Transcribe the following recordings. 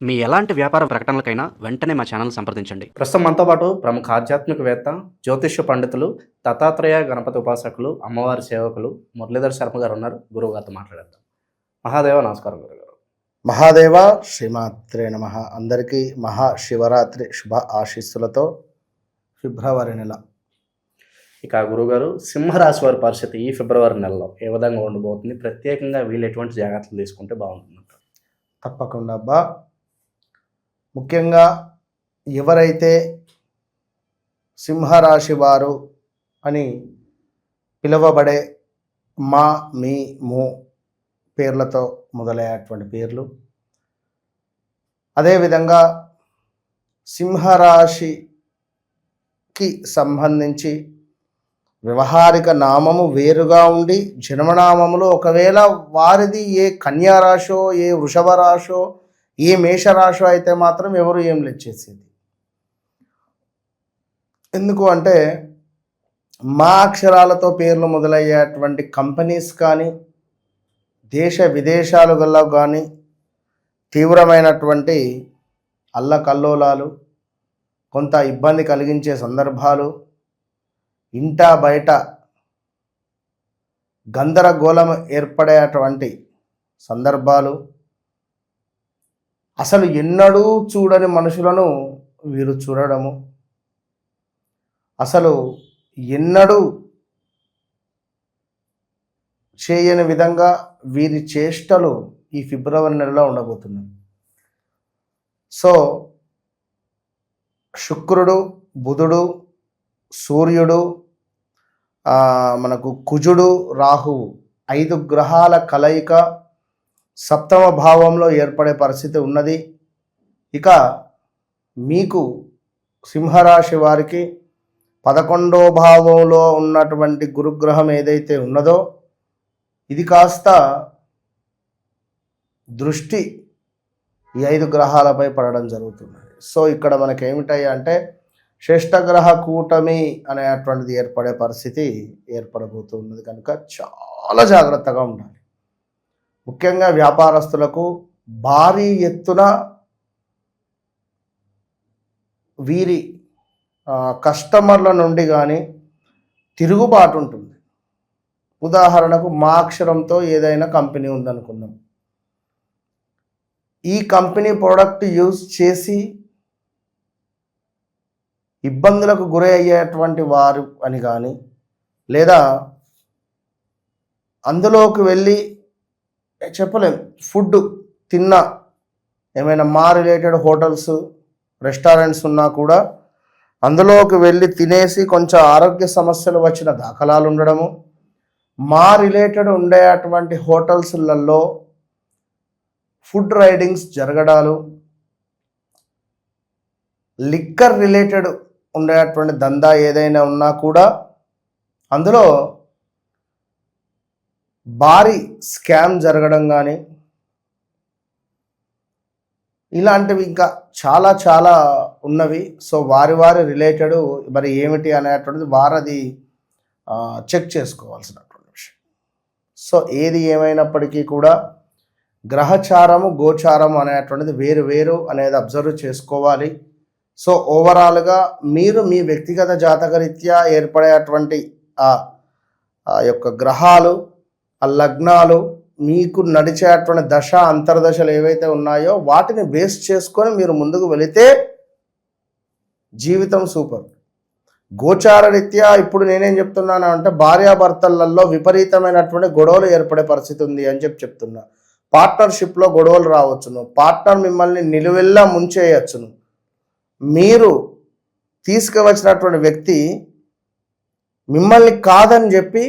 మీ ఎలాంటి వ్యాపార ప్రకటనలకైనా వెంటనే మా ఛానల్ సంప్రదించండి. ప్రస్తుతం మనతో పాటు ప్రముఖ ఆధ్యాత్మికవేత్త, జ్యోతిష్య పండితులు, దత్తాత్రేయ గణపతి ఉపాసకులు, అమ్మవారి సేవకులు మురళీధర్ శర్మ గారు ఉన్నారు. గురువు గారితో మాట్లాడేద్దాం. మహాదేవ నమస్కారం గురుగారు. మహాదేవ శ్రీమాత్రే నమః. అందరికీ మహాశివరాత్రి శుభ ఆశీస్సులతో ఫిబ్రవరి నెల. ఇక గురుగారు, సింహరాశి వారి పరిస్థితి ఈ ఫిబ్రవరి నెలలో ఏ విధంగా ఉండబోతుంది? ప్రత్యేకంగా వీళ్ళు ఎటువంటి జాగ్రత్తలు తీసుకుంటే బాగుంటుందంటారు? తప్పకుండా అబ్బా. ముఖ్యంగా ఎవరైతే సింహరాశి వారు అని పిలువబడే మా, మీ, ము పేర్లతో మొదలయ్యేటువంటి పేర్లు, అదేవిధంగా సింహరాశికి సంబంధించి వ్యవహారిక నామము వేరుగా ఉండి జన్మనామములో ఒకవేళ వారిది ఏ కన్యారాశో, ఏ వృషభ రాశో, ఏ మేషరాశో అయితే మాత్రం ఎవరు ఏం లెచ్చేసేది. ఎందుకు అంటే మా అక్షరాలతో పేర్లు మొదలయ్యేటువంటి కంపెనీస్ కానీ, దేశ విదేశాలలో కానీ తీవ్రమైనటువంటి అల్లకల్లోలాలు, కొంత ఇబ్బంది కలిగించే సందర్భాలు, ఇంటా బయట గందరగోళం ఏర్పడేటువంటి సందర్భాలు, అసలు ఎన్నడూ చూడని మనుషులను వీరు చూడడము, అసలు ఎన్నడూ చేయని విధంగా వీరి చేష్టలు ఈ ఫిబ్రవరి నెలలో ఉండబోతున్నాయి. సో శుక్రుడు, బుధుడు, సూర్యుడు, మనకు కుజుడు, రాహువు 5 గ్రహాల కలయిక సప్తమ భావంలో ఏర్పడే పరిస్థితి ఉన్నది. ఇక మీకు సింహరాశి వారికి 11వ భావంలో ఉన్నటువంటి గురుగ్రహం ఏదైతే ఉన్నదో ఇది కాస్త దృష్టి ఈ 5 గ్రహాలపై పడడం జరుగుతున్నది. సో ఇక్కడ మనకేమిటాయి అంటే శ్రేష్టగ్రహ కూటమి అనేటువంటిది ఏర్పడే పరిస్థితి ఏర్పడబోతున్నది. కనుక చాలా జాగ్రత్తగా ఉండాలి. ముఖ్యంగా వ్యాపారస్తులకు భారీ ఎత్తున వీరి కస్టమర్ల నుండి కానీ తిరుగుబాటు ఉంటుంది. ఉదాహరణకు మా అక్షరంతో ఏదైనా కంపెనీ ఉందనుకుందాం. ఈ కంపెనీ ప్రోడక్ట్ యూజ్ చేసి ఇబ్బందులకు గురి అయ్యేటువంటి వారు అని కానీ, లేదా అందులోకి వెళ్ళి చెప్పలేం ఫుడ్ తిన్నా, ఏమైనా మా రిలేటెడ్ హోటల్స్, రెస్టారెంట్స్ ఉన్నా కూడా అందులోకి వెళ్ళి తినేసి కొంచెం ఆరోగ్య సమస్యలు వచ్చిన దాఖలాలు ఉండడము, మా రిలేటెడ్ ఉండేటువంటి హోటల్స్లలో ఫుడ్ రైడింగ్స్ జరగడాలు, లిక్కర్ రిలేటెడ్ ఉండేటువంటి దందా ఏదైనా ఉన్నా కూడా అందులో భారీ స్కామ్ జరగడం కానీ, ఇలాంటివి ఇంకా చాలా చాలా ఉన్నవి. సో వారి రిలేటెడ్ మరి ఏమిటి అనేటువంటిది వారది చెక్ చేసుకోవాల్సినటువంటి విషయం. సో ఏది ఏమైనప్పటికీ కూడా గ్రహచారము, గోచారము అనేటువంటిది వేరు అనేది అబ్జర్వ్ చేసుకోవాలి. సో ఓవరాల్గా మీరు మీ వ్యక్తిగత జాతకరీత్యా ఏర్పడేటువంటి ఆ యొక్క గ్రహాలు, ఆ లగ్నాలు, మీకు నడిచేటువంటి దశ అంతర్దశలు ఏవైతే ఉన్నాయో వాటిని బేస్ చేసుకొని మీరు ముందుకు వెళితే జీవితం సూపర్. గోచార రీత్యా ఇప్పుడు నేనేం చెప్తున్నాను అంటే భార్యాభర్తలలో విపరీతమైనటువంటి గొడవలు ఏర్పడే పరిస్థితి ఉంది అని చెప్తున్నా. పార్ట్నర్షిప్లో గొడవలు రావచ్చును, పార్ట్నర్ మిమ్మల్ని నిలువెల్లా ముంచేయచ్చును, మీరు తీసుకువచ్చినటువంటి వ్యక్తి మిమ్మల్ని కాదని చెప్పి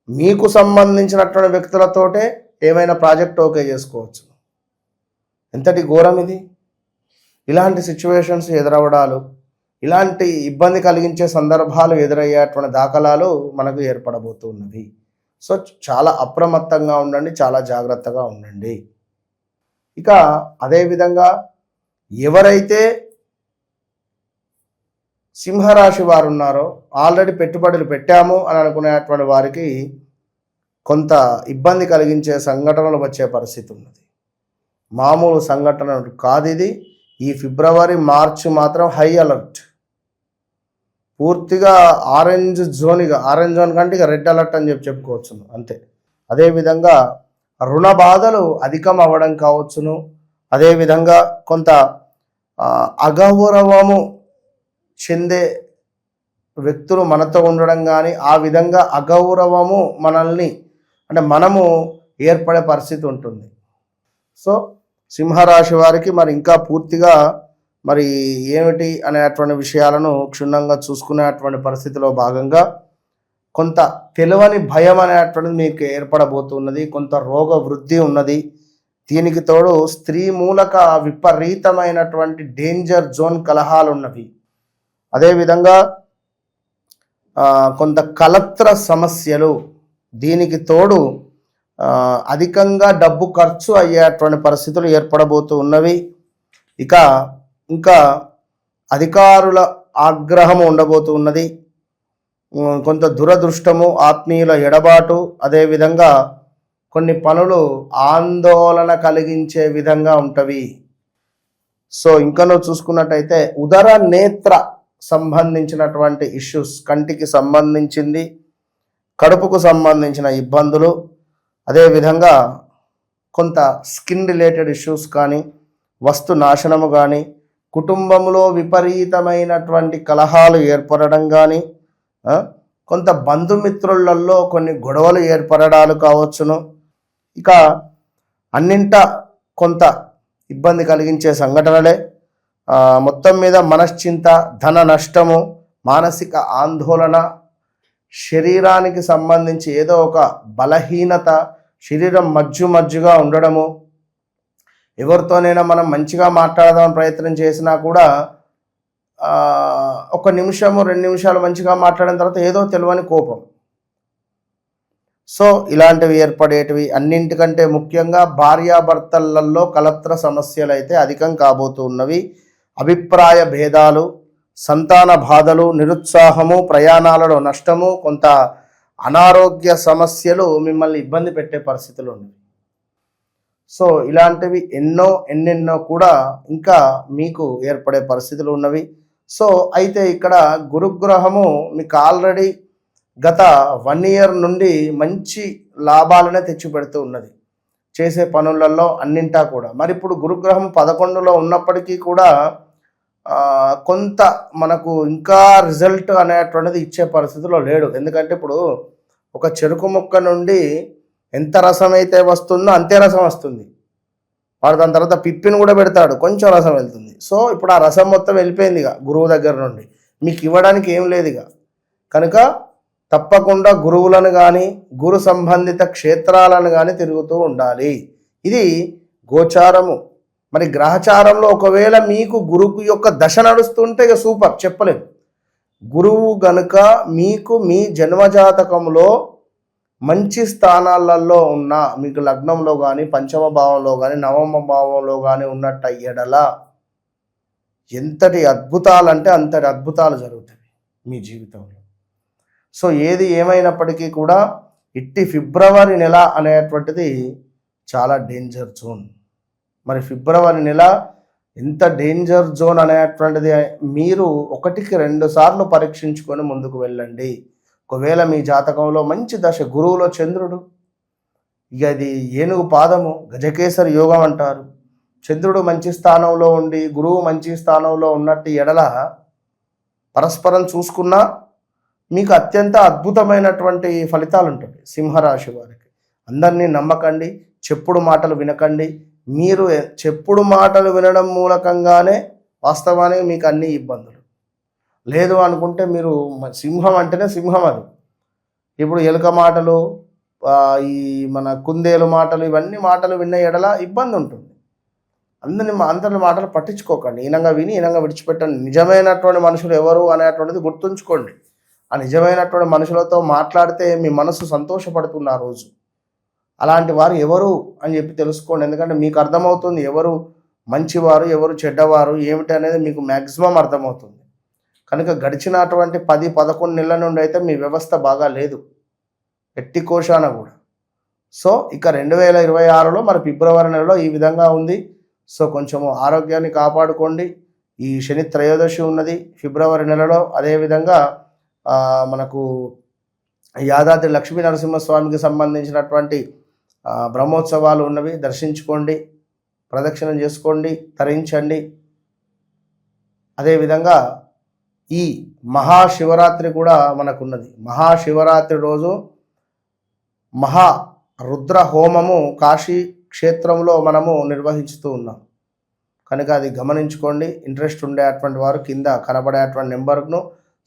మీకు సంబంధించినటువంటి వ్యక్తులతోటే ఏమైనా ప్రాజెక్ట్ ఓకే చేసుకోవచ్చు. ఎంతటి ఘోరం ఇది! ఇలాంటి సిచ్యువేషన్స్ ఎదురవడాలు, ఇలాంటి ఇబ్బంది కలిగించే సందర్భాలు ఎదురయ్యేటువంటి దాఖలాలు మనకు ఏర్పడబోతున్నవి. సో చాలా అప్రమత్తంగా ఉండండి, చాలా జాగ్రత్తగా ఉండండి. ఇక అదేవిధంగా ఎవరైతే సింహరాశి వారు ఉన్నారో ఆల్రెడీ పెట్టుబడులు పెట్టాము అని అనుకునేటువంటి వారికి కొంత ఇబ్బంది కలిగించే సంఘటనలు వచ్చే పరిస్థితి ఉన్నది. మామూలు సంఘటన కాదు ఇది. ఈ ఫిబ్రవరి మార్చి మాత్రం హై అలర్ట్, పూర్తిగా ఆరెంజ్ జోన్. ఆరెంజ్ జోన్ కంటే ఇక రెడ్ అలర్ట్ అని చెప్పుకోవచ్చును అంతే. అదేవిధంగా రుణ బాధలు అధికం అవ్వడం కావచ్చును. అదేవిధంగా కొంత అగౌరవము చెందే వ్యక్తులు మనతో ఉండడం కానీ, ఆ విధంగా అగౌరవము మనల్ని అంటే మనము ఏర్పడే పరిస్థితి ఉంటుంది. సో సింహరాశి వారికి మరి ఇంకా పూర్తిగా మరి ఏమిటి అనేటువంటి విషయాలను క్షుణ్ణంగా చూసుకునేటువంటి పరిస్థితిలో భాగంగా కొంత తెలియని భయం అనేటువంటిది మీకు ఏర్పడబోతున్నది. కొంత రోగ వృద్ధి ఉన్నది. దీనికి తోడు స్త్రీ మూలక విపరీతమైనటువంటి డేంజర్ జోన్ కలహాలు ఉన్నవి. అదేవిధంగా కొంత కలత్ర సమస్యలు, దీనికి తోడు అధికంగా డబ్బు ఖర్చు అయ్యేటువంటి పరిస్థితులు ఏర్పడబోతూ ఉన్నవి. ఇంకా అధికారుల ఆగ్రహం ఉండబోతూ ఉన్నది. కొంత దురదృష్టము, ఆత్మీయుల ఎడబాటు, అదేవిధంగా కొన్ని పనులు ఆందోళన కలిగించే విధంగా ఉంటవి. సో ఇంకా నువ్వు చూసుకున్నట్టయితే ఉదర నేత్ర సంబంధించినటువంటి ఇష్యూస్, కంటికి సంబంధించింది, కడుపుకు సంబంధించిన ఇబ్బందులు, అదేవిధంగా కొంత స్కిన్ రిలేటెడ్ ఇష్యూస్ కానీ, వస్తు నాశనము కానీ, కుటుంబంలో విపరీతమైనటువంటి కలహాలు ఏర్పడడం కానీ, కొంత బంధుమిత్రులలో కొన్ని గొడవలు ఏర్పడడాలు కావచ్చును. ఇక అన్నింట కొంత ఇబ్బంది కలిగించే సంఘటనలే. మొత్తం మీద మనశ్చింత, ధన నష్టము, మానసిక ఆందోళన, శరీరానికి సంబంధించి ఏదో ఒక బలహీనత, శరీరం మజ్జుగా ఉండడము, ఎవరితోనైనా మనం మంచిగా మాట్లాడదామని ప్రయత్నం చేసినా కూడా 1 నిమిషము 2 నిమిషాలు మంచిగా మాట్లాడిన తర్వాత ఏదో తెలియని కోపం. సో ఇలాంటివి ఏర్పడేటివి. అన్నింటికంటే ముఖ్యంగా భార్యాభర్తలలో కలత్ర సమస్యలు అయితే అధికం కాబోతూ ఉన్నవి. అభిప్రాయ భేదాలు, సంతాన బాధలు, నిరుత్సాహము, ప్రయాణాలలో నష్టము, కొంత అనారోగ్య సమస్యలు మిమ్మల్ని ఇబ్బంది పెట్టే పరిస్థితులు ఉన్నాయి. సో ఇలాంటివి ఎన్నెన్నో కూడా ఇంకా మీకు ఏర్పడే పరిస్థితులు ఉన్నవి. సో అయితే ఇక్కడ గురుగ్రహము మీకు ఆల్రెడీ గత 1 ఇయర్ నుండి మంచి లాభాలనే తెచ్చిపెడుతూ ఉన్నది చేసే పనులలో అన్నింటా కూడా. మరి ఇప్పుడు గురుగ్రహం 11లో ఉన్నప్పటికీ కూడా కొంత మనకు ఇంకా రిజల్ట్ అనేటువంటిది ఇచ్చే పరిస్థితిలో లేడు. ఎందుకంటే ఇప్పుడు ఒక చెరుకు ముక్క నుండి ఎంత రసం అయితే వస్తుందో అంతే రసం వస్తుంది. వాడు దాని తర్వాత పిప్పిని కూడా పెడతాడు, కొంచెం రసం వెళ్తుంది. సో ఇప్పుడు ఆ రసం మొత్తం వెళ్ళిపోయింది ఇక గురువు దగ్గర నుండి, మీకు ఇవ్వడానికి ఏం లేదు ఇక. కనుక తప్పకుండా గురువులను కానీ, గురు సంబంధిత క్షేత్రాలను కానీ తిరుగుతూ ఉండాలి. ఇది గోచారము. మరి గ్రహచారంలో ఒకవేళ మీకు గురువు యొక్క దశ నడుస్తుంటే ఇక సూపర్, చెప్పలేము. గురువు గనుక మీకు మీ జన్మజాతకంలో మంచి స్థానాలలో ఉన్న, మీకు లగ్నంలో కానీ, పంచమ భావంలో కానీ, నవమ భావంలో కానీ ఉన్నట్ట ఎడల ఎంతటి అద్భుతాలంటే అంతటి అద్భుతాలు జరుగుతాయి మీ జీవితంలో. సో ఏది ఏమైనప్పటికీ కూడా ఇట్టి ఫిబ్రవరి నెల అనేటువంటిది చాలా డేంజర్ జోన్. మరి ఫిబ్రవరి నెల ఎంత డేంజర్ జోన్ అనేటువంటిది మీరు 1కి 2 సార్లు పరీక్షించుకొని ముందుకు వెళ్ళండి. ఒకవేళ మీ జాతకంలో మంచి దశ, గురువులో చంద్రుడు, ఇక అది ఏనుగు పాదము, గజకేసరి యోగం అంటారు. చంద్రుడు మంచి స్థానంలో ఉండి గురువు మంచి స్థానంలో ఉన్నట్టు ఎడల పరస్పరం చూసుకున్నా మీకు అత్యంత అద్భుతమైనటువంటి ఫలితాలు ఉంటాయి సింహరాశి వారికి. అందరినీ నమ్మకండి, చెప్పుడు మాటలు వినకండి. మీరు చెప్పుడు మాటలు వినడం మూలకంగానే వాస్తవానికి మీకు అన్ని ఇబ్బందులు. లేదు అనుకుంటే మీరు సింహం అంటేనే సింహం అది. ఇప్పుడు ఎలుక మాటలు, ఈ మన కుందేలు మాటలు, ఇవన్నీ మాటలు విన్న ఎడల ఇబ్బంది ఉంటుంది. అందరి మాటలు పట్టించుకోకండి, ఈనంగా విని ఈనంగా విడిచిపెట్టండి. నిజమైనటువంటి మనుషులు ఎవరు అనేటువంటిది గుర్తుంచుకోండి. ఆ నిజమైనటువంటి మనుషులతో మాట్లాడితే మీ మనసు సంతోషపడుతుంది ఆ రోజు. అలాంటి వారు ఎవరు అని చెప్పి తెలుసుకోండి. ఎందుకంటే మీకు అర్థమవుతుంది ఎవరు మంచివారు, ఎవరు చెడ్డవారు ఏమిటి అనేది మీకు మ్యాక్సిమం అర్థమవుతుంది. కనుక గడిచినటువంటి 10-11 నెలల నుండి అయితే మీ వ్యవస్థ బాగా లేదు, ఎట్టి కోశాన కూడా. సో ఇక 2026లో మన ఫిబ్రవరి నెలలో ఈ విధంగా ఉంది. సో కొంచెము ఆరోగ్యాన్ని కాపాడుకోండి. ఈ శని త్రయోదశి ఉన్నది ఫిబ్రవరి నెలలో. అదేవిధంగా మనకు యాదాద్రి లక్ష్మీ నరసింహస్వామికి సంబంధించినటువంటి బ్రహ్మోత్సవాలు ఉన్నవి. దర్శించుకోండి, ప్రదక్షిణం చేసుకోండి, తరించండి. అదేవిధంగా ఈ మహాశివరాత్రి కూడా మనకున్నది. మహాశివరాత్రి రోజు మహా రుద్ర హోమము కాశీ క్షేత్రంలో మనము నిర్వహిస్తూ ఉన్నాం కనుక అది గమనించుకోండి. ఇంట్రెస్ట్ ఉండేటువంటి వారు కింద కనబడేటువంటి నెంబర్ను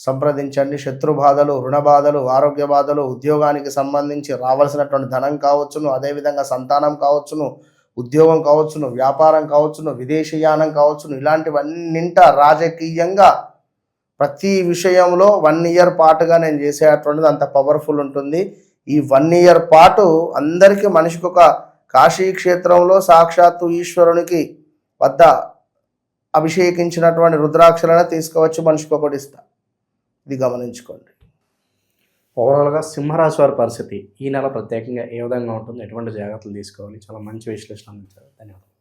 సంప్రదించండి. శత్రు బాధలు, రుణ బాధలు, ఆరోగ్య బాధలు, ఉద్యోగానికి సంబంధించి రావాల్సినటువంటి ధనం కావచ్చును, అదేవిధంగా సంతానం కావచ్చును, ఉద్యోగం కావచ్చును, వ్యాపారం కావచ్చును, విదేశీయానం కావచ్చును, ఇలాంటివన్నింట రాజకీయంగా ప్రతి విషయంలో 1 ఇయర్ పాటుగా నేను చేసేటువంటిది అంత పవర్ఫుల్ ఉంటుంది. ఈ 1 ఇయర్ పాటు అందరికీ మనిషికి ఒక కాశీ క్షేత్రంలో సాక్షాత్తు ఈశ్వరునికి వద్ద అభిషేకించినటువంటి రుద్రాక్షలను తీసుకువచ్చి మనిషికి ఒకటి ఇస్తా. ఇది గమనించుకోండి. ఓవరాల్గా సింహరాశి వారి పరిస్థితి ఈ నెల ప్రత్యేకంగా ఏ విధంగా ఉంటుంది, ఎటువంటి జాగ్రత్తలు తీసుకోవాలి, చాలా మంచి విశ్లేషణ అందించారు. ధన్యవాదాలు.